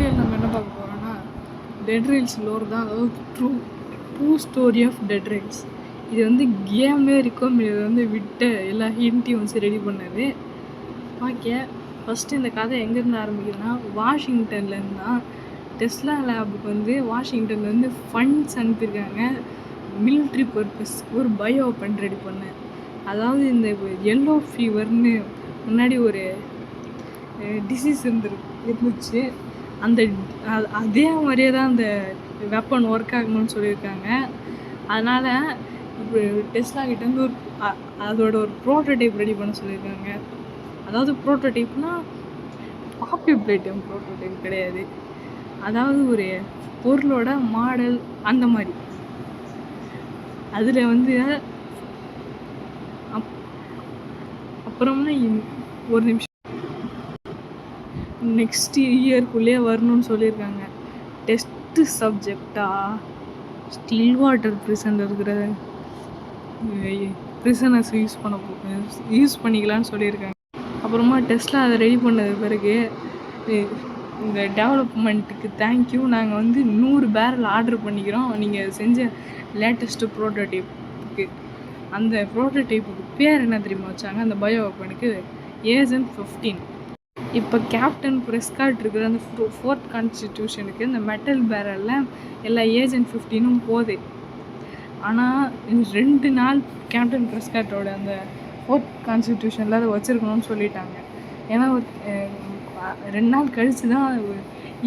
வீடியோவில் நம்ம என்ன பார்க்க போகிறோம்னா டெட் ரயில்ஸ் லோர் தான், அதாவது true story of Dead Rails. இது வந்து கேமே இருக்கும், இது வந்து விட்ட எல்லா ஹிண்ட்டையும் வச்சு ரெடி பண்ணது. ஓகே, ஃபஸ்ட்டு இந்த கதை எங்கேருந்து ஆரம்பிக்குதுன்னா வாஷிங்டன்லேருந்து தான். டெஸ்லா லேபுக்கு வந்து வாஷிங்டன்லேருந்து ஃபண்ட்ஸ் அனுப்பியிருக்காங்க மிலிட்ரி பர்பஸ், ஒரு பயோ வெப்பன் ரெடி பண்ணேன். அதாவது இந்த எல்லோ ஃபீவர்னு முன்னாடி ஒரு டிசீஸ் இருந்துச்சு. அந்த அதே மாதிரியே தான் அந்த வெப்பன் ஒர்க் ஆகணும்னு சொல்லியிருக்காங்க. அதனால் இப்போ டெஸ்லா கிட்டேருந்து ஒரு அதோட ஒரு ப்ரோட்டோடைப் ரெடி பண்ண சொல்லியிருக்காங்க. அதாவது ப்ரோட்டோடைப்னால் பாப்புலேட்டிவ் ப்ரோட்டோடைப் கிடையாது, அதாவது ஒரு பொருளோட மாடல் அந்த மாதிரி. அதில் வந்து அப்புறமா ஒரு நிமிஷம் நெக்ஸ்ட் இயர்க்குள்ளேயே வரணும்னு சொல்லியிருக்காங்க. டெஸ்ட்டு சப்ஜெக்டாக ஸ்டில் வாட்டர் ப்ரிசனில் இருக்கிற ப்ரிசனர்ஸ் யூஸ் பண்ணிக்கலான்னு சொல்லியிருக்காங்க. அப்புறமா டெஸ்ட்ல அதை ரெடி பண்ணது பிறகு இந்த டெவலப்மெண்ட்டுக்கு தேங்க்யூ, நாங்கள் வந்து 100 பேரல் ஆர்டர் பண்ணிக்கிறோம் நீங்கள் செஞ்ச லேட்டஸ்ட்டு ப்ரோட்டோடைப்புக்கு. அந்த ப்ரோட்டோடைப்புக்கு பேர் என்ன தெரியுமா வச்சாங்க? அந்த பயோ வெப்பனுக்கு ஏஜென்ட் 15. இப்போ கேப்டன் பிரெஸ்காட் இருக்கிற அந்த 4th கான்ஸ்டிடியூஷனுக்கு இந்த மெட்டல் பேரலில் எல்லா ஏஜென்ட் 15ம் போகுது. ஆனால் 2 நாள் கேப்டன் பிரெஸ்காட்டோட அந்த 4th கான்ஸ்டிடியூஷனில் அதை வச்சுருக்கணும்னு சொல்லிட்டாங்க. ஏன்னா 2 நாள் கழித்து தான்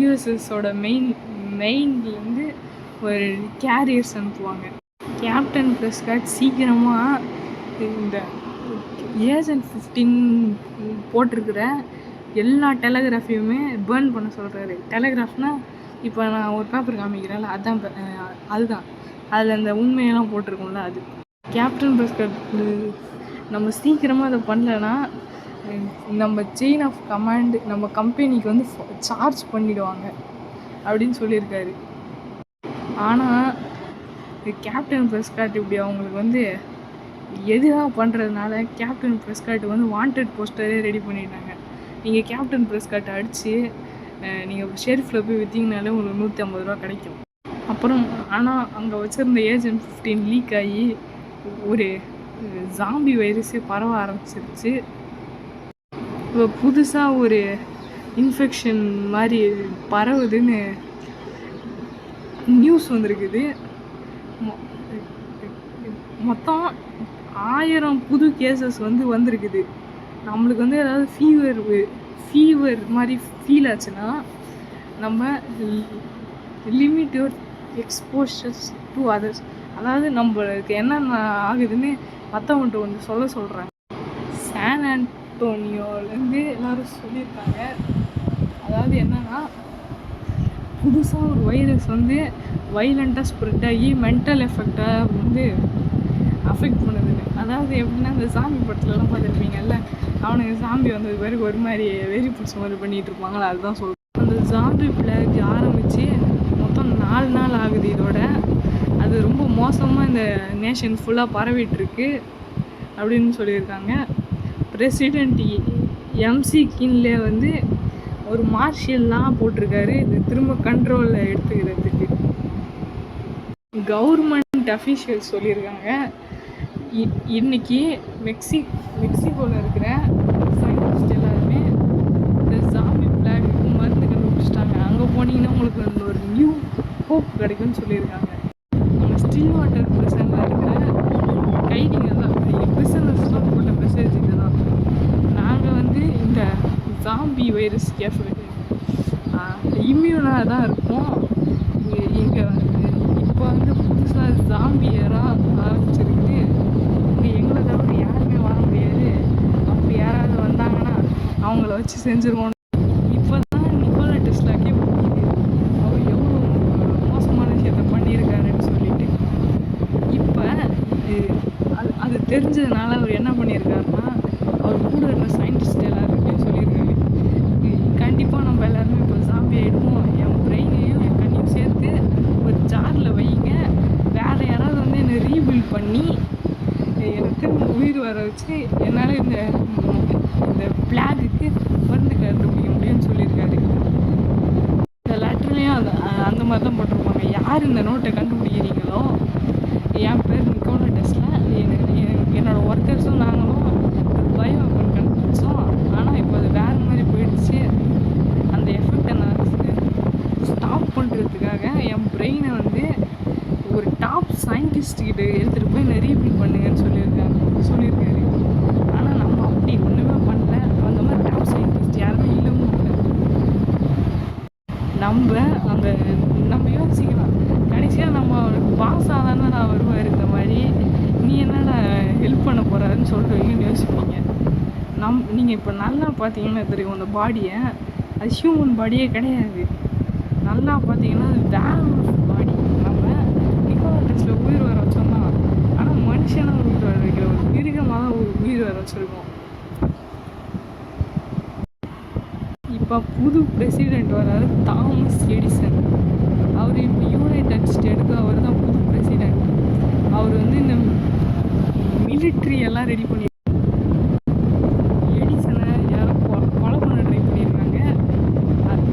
யூஎஸ்எஸோட மெயின்லேருந்து ஒரு கேரியர்ஸ் அனுப்புவாங்க. கேப்டன் பிரெஸ்காட் சீக்கிரமாக இந்த ஏஜென்ட் 15 போட்டிருக்கிற எல்லா டெலகிராஃபையுமே பேர்ன் பண்ண சொல்கிறாரு. டெலகிராஃப்னால் இப்போ நான் ஒரு பேப்பர் காமிக்கிறேன்ல, அதுதான் அதில் அந்த உண்மையெல்லாம் போட்டிருக்கோம்ல அது. கேப்டன் பிரெஸ்காட் நம்ம சீக்கிரமாக அதை பண்ணலைன்னா நம்ம செயின் ஆஃப் கமாண்ட் நம்ம கம்பெனிக்கு வந்து சார்ஜ் பண்ணிவிடுவாங்க அப்படின்னு சொல்லியிருக்காரு. ஆனால் கேப்டன் பிரெஸ்காட் இப்படி அவங்களுக்கு வந்து எதிராக பண்ணுறதுனால கேப்டன் பிரெஸ்காட் வந்து வாண்டட் போஸ்டரே ரெடி பண்ணிட்டாங்க. நீங்கள் கேப்டன் பிரெஸ்காட்டை அடித்து நீங்கள் ஷெரிஃபில் போய் விற்றீங்கனாலே உங்களுக்கு 150 ரூபா கிடைக்கும். அப்புறம் ஆனால் அங்கே வச்சுருந்த ஏஜென்ட் 15 லீக் ஆகி ஒரு ஜாம்பி வைரஸே பரவ ஆரம்பிச்சிருச்சு. இப்போ புதுசாக ஒரு இன்ஃபெக்ஷன் மாதிரி பரவுதுன்னு நியூஸ் வந்திருக்குது. மொத்தம் 1000 புது கேசஸ் வந்திருக்குது. நம்மளுக்கு வந்து ஏதாவது ஃபீவர் மாதிரி ஃபீல் ஆச்சுன்னா நம்ம limit your exposures to others, அதாவது நம்மளுக்கு என்னென்ன ஆகுதுன்னு மற்றவங்கள்ட்ட வந்து சொல்கிறாங்க. சான் ஆண்டோனியோலேருந்து எல்லோரும் சொல்லியிருக்காங்க. அதாவது என்னென்னா புதுசாக ஒரு வைரஸ் வந்து வைலண்ட்டாக ஸ்ப்ரெட் ஆகி மென்டல் எஃபெக்டாக வந்து அஃபெக்ட் பண்ணுதுன்னு. அதாவது எப்படின்னா இந்த சாமி படத்துலலாம் பார்த்துருப்பீங்கல்ல, அவனுக்கு சாம்பி வந்தது பிறகு ஒரு மாதிரி வெறி பிடிச்ச மாதிரி பண்ணிகிட்டு இருப்பாங்களா, அதுதான் சொல்கிறேன். அந்த சாம்பி பிளாக் ஆரம்பித்து மொத்தம் 4 நாள் ஆகுது இதோட. அது ரொம்ப மோசமாக இந்த நேஷன் ஃபுல்லாக பரவிட்டுருக்கு அப்படின்னு சொல்லியிருக்காங்க. பிரசிடெண்ட் எம்சி கின்லே வந்து ஒரு மார்ஷியல்லாம் போட்டிருக்காரு இது திரும்ப கண்ட்ரோலில் எடுத்துக்கிறதுக்கு. கவர்மெண்ட் அஃபீஷியல்ஸ் சொல்லியிருக்காங்க இன்னைக்கு மெக்சிகோவில் இருக்கிற சயின்டிஸ்ட் எல்லாருமே இந்த ஜாம்பி பிளாக்கு மருந்து கண்டுபிடிச்சிட்டாங்க. அங்கே போனீங்கன்னா உங்களுக்கு ஒரு நியூ ஹோப் கிடைக்கும்னு சொல்லியிருக்காங்க. நம்ம ஸ்டில் வாட்டர் ப்ரிசனில் இருக்கிற கைதிங்க தான், ப்ரிசனர்ஸ்லாம் போட்ட மெசேஜ் இங்கே தான். நாங்கள் வந்து இந்த ஜாம்பி வைரஸ் இம்யூனாக தான் இருக்கோம். இங்கே இப்போ வந்து புதுசாக ஜாம்பியராக ஆரம்பிச்சிருக்கு. இங்கே எங்களை தவிர யாருமே வாழ முடியாது. அப்படி யாராவது வந்தாங்கன்னா அவங்கள வச்சு செஞ்சுருவோம். இப்போ தான் நிக்கோலா டெஸ்லாக்கே புரியுது அவர் எவ்வளோ மோசமான விஷயத்த பண்ணியிருக்காருன்னு சொல்லிட்டு. இப்போ அது தெரிஞ்சதுனால அவர் என்ன பண்ணியிருக்காருன்னா அவர் கூட இருந்த சயின்டிஸ்ட் எல்லாருமே சொல்லியிருக்காரு, கண்டிப்பாக நம்ம எல்லாருமே இப்போ ஜாம்பி ஆகிடுவோம். என் பிரெயினையும் என் கண்ணையும் சேர்த்து ஒரு ஜாரில் வைங்க, வேறு யாராவது வந்து என்னை ரீபில்ட் பண்ணி எனக்கு திரும்ப உயிர் வர வச்சு என்னால் இந்த பிளாகுக்கு மருந்து கண்டுபிடிக்க முடியும்னு சொல்லியிருக்காரு. மாதிரி தான் போட்டிருப்பாங்க. யார் இந்த நோட்டை கண்டுபிடிக்கிறீங்களோ, என் பேர் நிக்கோலா டெஸ்லா, என்னோடய ஒர்க்கர்ஸும் நாங்களும் பயோ வெப்பன் கண்டுபிடிச்சோம். ஆனால் இப்போ அது வேறு மாதிரி போயிடுச்சு. அந்த எஃபெக்டை நான் ஸ்டாப் பண்ணுறதுக்காக என் பிரெயினை வந்து ஒரு டாப் சயின்டிஸ்ட்கிட்ட எடுத்துகிட்டு போய் நான் ரீபில்ட் பண்ணுங்கன்னு சொல்லியிருக்காரு. ஆனால் நம்ம அப்படி ஒன்றுமே பண்ணல. அந்த மாதிரி டாப் சயின்டிஸ்ட் யாருமே இல்லவும் இல்லை. நம்ம யோசிக்கலாம், கடைசியாக நம்ம பாஸாக தானே நான் வருவார், இந்த மாதிரி நீ என்னடா ஹெல்ப் பண்ண போகிறாருன்னு சொல்கிறீங்கன்னு யோசிப்பீங்க. நீங்கள் இப்போ நல்லா பார்த்தீங்கன்னா தெரியும், அந்த பாடியை அது ஹியூமன் பாடியே கிடையாது. நல்லா பார்த்தீங்கன்னா அது வேற ஒரு பாடி. நம்ம நிக்கோலா டெஸ்லா உயிர் வர வச்சோம்னா, ஆனால் மனுஷனாக உயிர் வர வைக்கிற ஒரு மிருகமாக தான் உயிர் வர வச்சுருக்கோம். இப்போ புது பிரசிடெண்ட் வராரு, தாமஸ் எடிசன். அவர் இப்போ யுனைடெட் ஸ்டேட்டுக்கு அவர் தான் புது பிரசிடெண்ட். அவர் வந்து இந்த மிலிட்ரி எல்லாம் ரெடி பண்ணி எடிசனை யாரோ கொலை பண்ண ட்ரை பண்ணியிருக்காங்க.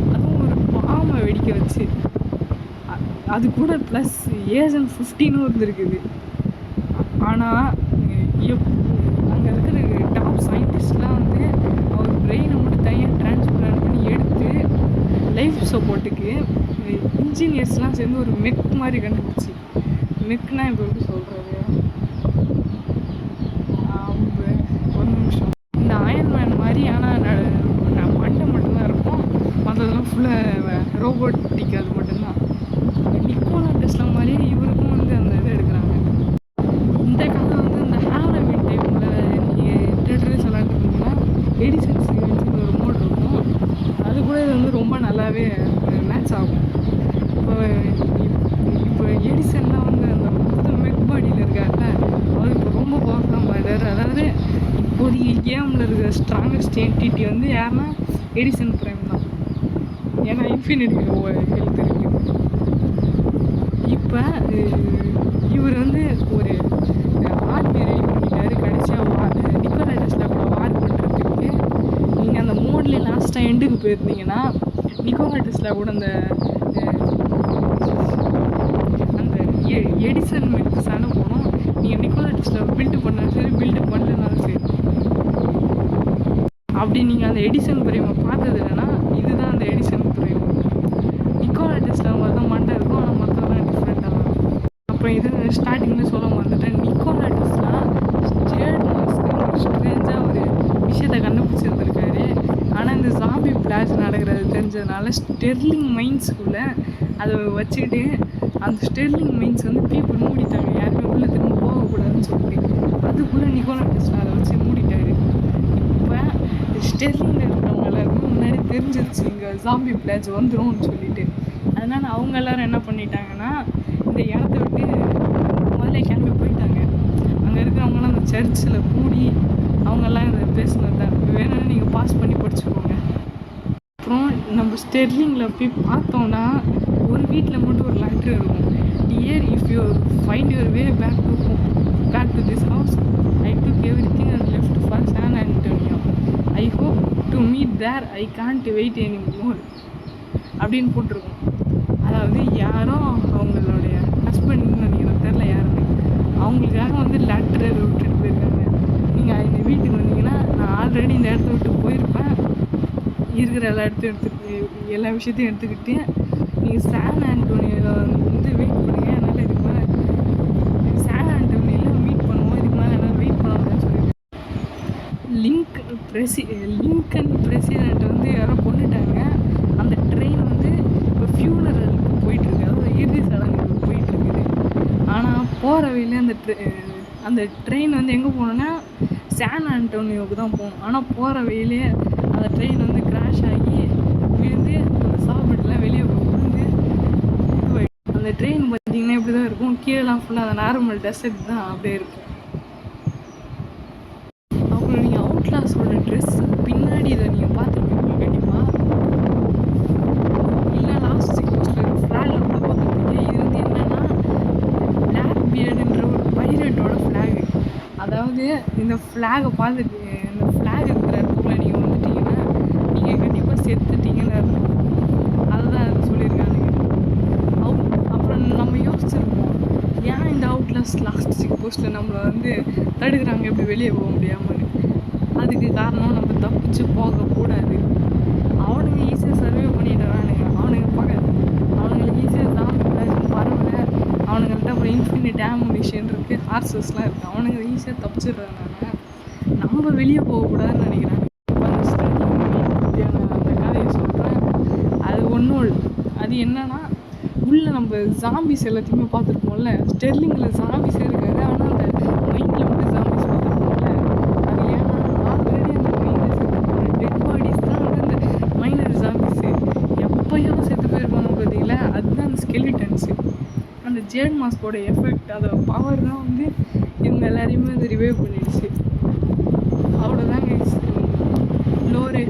அதுவும் ஒரு பாம்பை வெடிக்க வச்சு. அது கூட ப்ளஸ் ஏஜென்ட் 15 வந்துருக்குது. ஆனால் அங்கே இருக்கிற டாப் சயின்டிஸ்ட்லாம் வந்து அவர் பிரெயினை மட்டும் தனியாக டிரான்ஸ்பிளான்ட் பண்ணி எடுத்து லைஃப் சப்போர்ட்டுக்கு இன்ஜினியர்ஸ்லாம் சேர்ந்து ஒரு மெக் மாதிரி கண்டுபிடிச்சி. மெக்னா இப்போ எப்படி சொல்கிறது, ஒரு நிமிஷம், இந்த அயன்மேன் மாதிரி. ஆனால் மண்டை மட்டும்தான் இருக்கும், மற்றதெல்லாம் ஃபுல்லாக ரோபோட்டிக். அது மட்டும்தான். நிக்கோலா டெஸ்லா மாதிரி இவருக்கும் வந்து அந்த இது எடுக்கிறாங்க. இந்த கதை வந்து இந்த ஹாலோவின் டைமில் நீங்கள் டெட்ரஸ் விளாண்டுருந்தீங்கன்னா எடிசன்ஸ் ஒரு மோட் இருக்கும். அது கூட இது வந்து ரொம்ப நல்லாவே மேட்ச் ஆகும். இப்போ எடிசன்லாம் வந்து அந்த புது மெக் பாடியில் இருக்கார்ல, அவர் இப்போ ரொம்ப பவர்ஃபுல்லாக மாறிட்டார். அதாவது இப்போதைக்கு கேமில் இருக்கிற ஸ்ட்ராங்கஸ்ட் என்டிட்டி வந்து யாருன்னா எடிசன் பிரைம் தான். ஏன்னா இன்ஃபினிட்டி ஹெல்த் இருக்குது. இப்போ இவர் வந்து ஒரு ஆர்மி ரெடி பண்ணிட்டாரு. கடைசியாக நிக்கோலா டெஸ்லா கூட வார் பண்ணுறதுக்கு. நீங்கள் அந்த மோட்லேயே லாஸ்ட்டாக எண்டுக்கு போயிருந்தீங்கன்னா நிக்கோலா டெஸ்லா கூட அந்த எடிசன் மேற்கு சண்டை போனோம். நீங்கள் நிக்கோலா டெஸ்லா பில்டு பண்ணாலும் சரி, பில்டு பண்ணலனாலும் சரி, அப்படி நீங்கள் அந்த எடிசன் பிரைமை பார்த்தது இல்லைன்னா இதுதான் அந்த எடிசன் பிரைம். நிக்கோலா டெஸ்லா மாதிரி தான் மண்டை இருக்கும், ஆனால் மற்றதெல்லாம் டிஃப்ரெண்ட்டாக தான். அப்போ இது ஸ்டார்டிங்கில் சொல்ல மாட்டேன். நிக்கோலா டெஸ்லா ஸ்டேட் மாஸ்க்கு ஒரு ஸ்ட்ரேஞ்சாக ஒரு விஷயத்தை கண்டுபிடிச்சிருந்துருக்காரு. ஆனால் இந்த ஜாம்பி பிளாஸ் நடக்கிறது தெரிஞ்சதுனால ஸ்டெர்லிங் மைன்ஸுக்குள்ளே அதை வச்சுக்கிட்டு அந்த ஸ்டெர்லிங் மைன்ஸ் வந்து பீப்புள் மூடிட்டாங்க, யாருமே உள்ளே திரும்ப போகக்கூடாதுன்னு சொல்லிட்டு. அதுக்குள்ளே நிக்கோலா டெஸ்லா அதை வச்சு மூடிட்டாரு. இப்போ ஸ்டெர்லிங்கில் இருக்கிறவங்க எல்லாருக்கும் முன்னாடி தெரிஞ்சிருச்சு இங்கே ஜாம்பி பிளாஸ் வந்துடும்னு சொல்லிட்டு. அதனால் அவங்க எல்லோரும் என்ன பண்ணிட்டாங்கன்னா இந்த இடத்த விட்டு முதல்ல கிளம்பி போயிட்டாங்க. அங்கே இருக்கிறவங்களாம் அந்த சர்ச்சில் கூடி அவங்கெல்லாம் இதை பேசினது தான். வேணும்னா நீங்கள் பாஸ் பண்ணி படிச்சுக்கோங்க. அப்புறம் நம்ம ஸ்டெர்லிங்கில் போய் பார்த்தோன்னா ஒரு வீட்டில் மட்டும் ஒரு லெட்ரு இருக்கும். Dear, if you find your way back to this house, I took everything and left for San Antonio. I hope to meet there, I can't wait any more அப்படின்னு போட்டிருக்கோம். அதாவது யாரோ அவங்களுடைய ஹஸ்பண்ட்னு நினைக்கிறேன், தெரில யாருன்னு, அவங்களுக்காக வந்து லெட்டரை விட்டுட்டு போயிருக்காங்க. நீங்கள் இந்த வீட்டுக்கு வந்தீங்கன்னா நான் ஆல்ரெடி இந்த இடத்த விட்டு போயிருப்பேன், இருக்கிற எல்லா விஷயத்தையும் எடுத்துக்கிட்டு நீங்கள் சான் ஆண்டோனியோவில் வந்து வெயிட் பண்ணுங்க, என்னால் இதுக்கு மேலே சான் ஆண்டோனியோவில் மீட் பண்ணுவோம், இதுக்கு மேலே என்னால் வெயிட் பண்ண முடியாதுன்னு சொல்லியிருக்கேன். லிங்கன் பிரசிடென்ட் வந்து யாரோ கொண்டுட்டாங்க. அந்த ட்ரெயின் வந்து இப்போ ஃபியூனரலுக்கு போயிட்டுருக்கு, அதாவது இறுதி சடங்குக்கு போயிட்டுருக்குது. ஆனால் போகிற வழியில் அந்த ட்ரெயின் வந்து எங்கே போகணுன்னா சான் ஆண்டோனியோவுக்கு தான் போகணும். ஆனால் போகிற வழியிலே அந்த ட்ரெயின் வந்து கிராஷ் ஆகி விழுந்து அந்த சாப்பிட்டுலாம் வெளியே விழுந்து அந்த ட்ரெயின் பார்த்திங்கன்னா இப்படி தான் இருக்கும். கீழெலாம் ஃபுல்லாக அந்த நார்மல் டெசர்ட் தான் அப்படியே இருக்கும். அப்புறம் நீங்கள் அவுட்லாஸோட ட்ரெஸ் பின்னாடி இதை நீங்கள் பார்த்துருப்பீங்க கண்டிப்பாக. இல்லை லாஸ்ட் சீக்வன்ஸில் ஃப்ளாக் கூட பார்த்துருப்பீங்க. இது வந்து என்னென்னா பிளாக் பியர்டுன்ற ஒரு பைரட்டோட ஃப்ளாகு. அதாவது இந்த ஃப்ளாகை பார்த்துட்டு இந்த ஃப்ளாக் இருக்கிற இடத்துல நீங்கள் வந்துட்டீங்கன்னா நீங்கள் கண்டிப்பாக செத்துட்டீங்கன்னு அர்த்தம். அதுதான் சொல்லியிருக்காங்க. அவெஞ்சர்ஸ் லாஸ்ட் செக் போஸ்ட்டில் நம்மளை வந்து தடுக்கிறாங்க எப்படி வெளியே போக முடியாமல். அதுக்கு காரணம் நம்ம தப்பிச்சு போகக்கூடாது. அவனுங்க ஈஸியாக சர்வே பண்ணிடுறானுங்க. அவனுங்களுக்கு ஈஸியாக தான் பரவல. அவனுங்கள்ட்ட அப்புறம் இன்ஃபினிட் ஆமுனிஷன் இருக்குது, ஆர்சஸ்லாம் இருக்குது. அவனுங்க ஈஸியாக தப்பிச்சிடுறாங்க. நம்ம வெளியே போகக்கூடாதுன்னு நினைக்கிறாங்க. அந்த கதையை சொல்கிறேன். அது ஒன்றும் அது என்னன்னா, உள்ளே நம்ம ஜாம்பிஸ் எல்லாத்தையுமே பார்த்துருப்போம்ல. ஸ்டெர்லிங்கில் ஜாம்பிஸே இருக்காது, ஆனால் அந்த மைண்டில் வந்து ஜாம்பிஸ் பார்த்துருப்போம்ல. அது ஏன்னா ஆல்ரெடி அந்த மைண்டில் டெட் பாடிஸ் தான் வந்து அந்த மைனர் ஜாம்பிஸு எப்போயும் செத்து போயிருப்பாங்க பார்த்தீங்களா. அதுதான் அந்த ஸ்கெலிட்டன்ஸு. அந்த ஜேட் மாஸ்கோட எஃபெக்ட், அதோட பவர் தான் வந்து இவங்க எல்லாரையுமே அது ரிவைவ் பண்ணிடுச்சு. அவ்வளோதாங்க லோரே.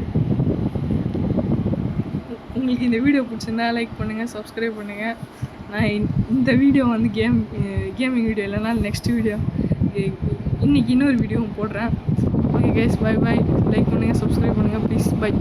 உங்களுக்கு இந்த வீடியோ பிடிச்சிருந்தா லைக் பண்ணுங்கள், சப்ஸ்கிரைப் பண்ணுங்கள். நான் இந்த வீடியோ வந்து கேமிங் வீடியோ இல்லைனா நெக்ஸ்ட் வீடியோ இன்றைக்கி இன்னொரு வீடியோவும் போடுறேன். Okay guys, bye bye. Like பண்ணுங்கள், சப்ஸ்கிரைப் பண்ணுங்கள் ப்ளீஸ். பை.